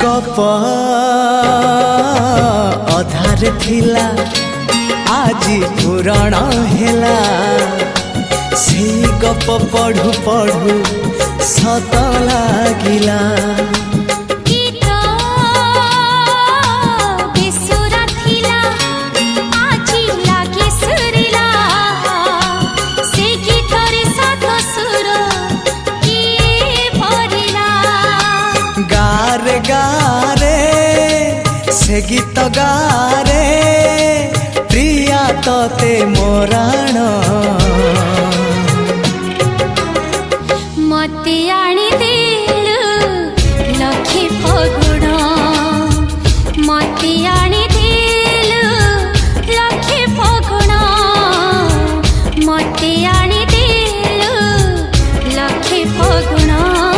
गप अधार थिला आजी पुराण हेला से गप पढ़ु पढ़ु सत लागिला। गारे गारे से गीत गारे प्रिया तोते मोराण